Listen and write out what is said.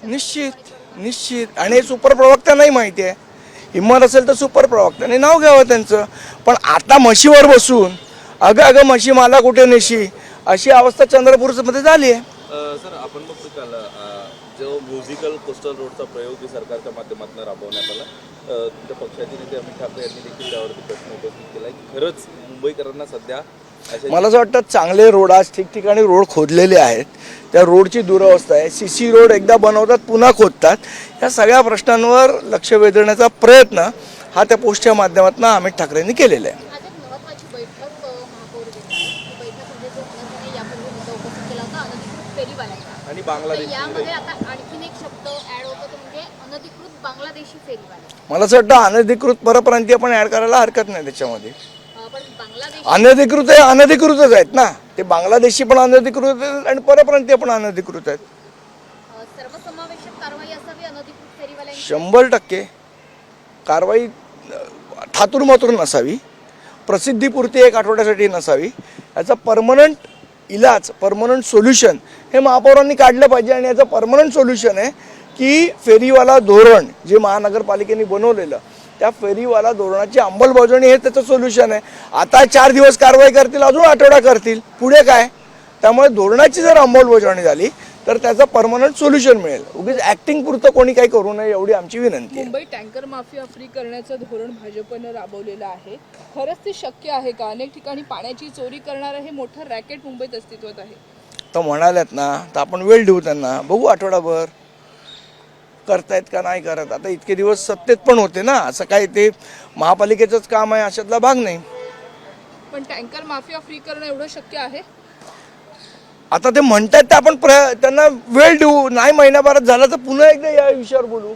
निश्चित निश्चित आणि हे सुपर प्रवक्ता नाही माहिती आहे. हिंमत असेल तर सुपर प्रवक्त्याने नाव घ्यावं त्यांचं. पण आता म्हशीवर बसून अगं अगं म्हशी मला कुठे नेशी अशी अवस्था चंद्रपूरमध्ये झाली आहे. सर आपण बघतो काल जो म्युझिकल कोस्टल रोडचा प्रयोग ही सरकारच्या माध्यमातून राबवण्यात आला, तुमच्या पक्षाचे नेते अमित ठाकरे यांनी देखील त्यावरती प्रश्न उपस्थित केला की खरंच मुंबईकरांना सध्या मला असं वाटतं चांगले रोड आज ठिकठिकाणी रोड खोदलेले आहेत. त्या रोडची दुरवस्था आहे. CC रोड एकदा बनवतात पुन्हा खोदतात. या सगळ्या प्रश्नांवर लक्ष वेधण्याचा प्रयत्न हा त्या पोस्टच्या माध्यमातून अमित ठाकरेंनी केलेला आहे. आज एक महत्त्वाची बैठक महापौर घेत आहे. ही बैठक म्हणजे जो अनधिकृत यापूर्वी मुद्दा उपस्थित केला होता अनधिकृत फेरीवाल्यांचा. आणि तर बांगलादेश यामध्ये आता आणखीन एक शब्द ऍड होतो तो म्हणजे अनधिकृत बांगलादेशी फेरीवाले. मला असं वाटतं अनधिकृत परप्रांतीय पण ऍड करायला हरकत नाही त्याच्यामध्ये. पण बांगलादेश अनधिकृत आहे अनधिकृतच आहेत ना ते. बांगलादेशी पण अनधिकृत आहेत आणि परप्रांतीय पण अनधिकृत आहेत. सर्वसमावेशक कारवाई असावी अनधिकृत फेरीवाल्यांची. 100% कारवाई थातूरमातूर नसावी. प्रसिद्धीपुरती एक आठवड्यासाठी नसावी. याचा परमनंट इलाज परमनंट सोल्युशन हे महापौरांनी काढलं पाहिजे. आणि याचं परमनंट सोल्युशन आहे की फेरीवाला धोरण जे महानगरपालिकेने बनवलेलं त्या फेरीवाला धोरणाची अंमलबजावणी हे त्याचं सोल्युशन आहे. आता 4 दिवस कारवाई करतील, अजून आठवडा करतील, पुढे काय. त्यामुळे धोरणाची जर अंमलबजावणी झाली तर त्याचं परमनंट सोल्युशन मिळेल. उगीच ॲक्टिंग पुरतं कोणी काही करू नये एवढी आमची विनंती आहे. मुंबई टँकर माफिया फ्री करण्याचं धोरण भाजपनं राबवलेलं आहे. खरंच ते शक्य आहे का? अनेक ठिकाणी पाण्याची चोरी करणारं हे मोठं रॅकेट मुंबईत अस्तित्वात आहे. तर म्हणाल्यात ना तर आपण वेळ देऊ त्यांना, बघू आठवडाभर करतायत का नाही करत. आता इतके दिवस सत्तेत पण होते ना, असं काय ते महापालिकेचंच काम आहे अशातला भाग नाही. पण टँकर माफिया फ्री करणं एवढं शक्य आहे? आता ते म्हणतात ते आपण त्यांना वेळ देऊ. नाही महिन्याभरात झाला तर पुन्हा एकदा या विषयावर बोलू.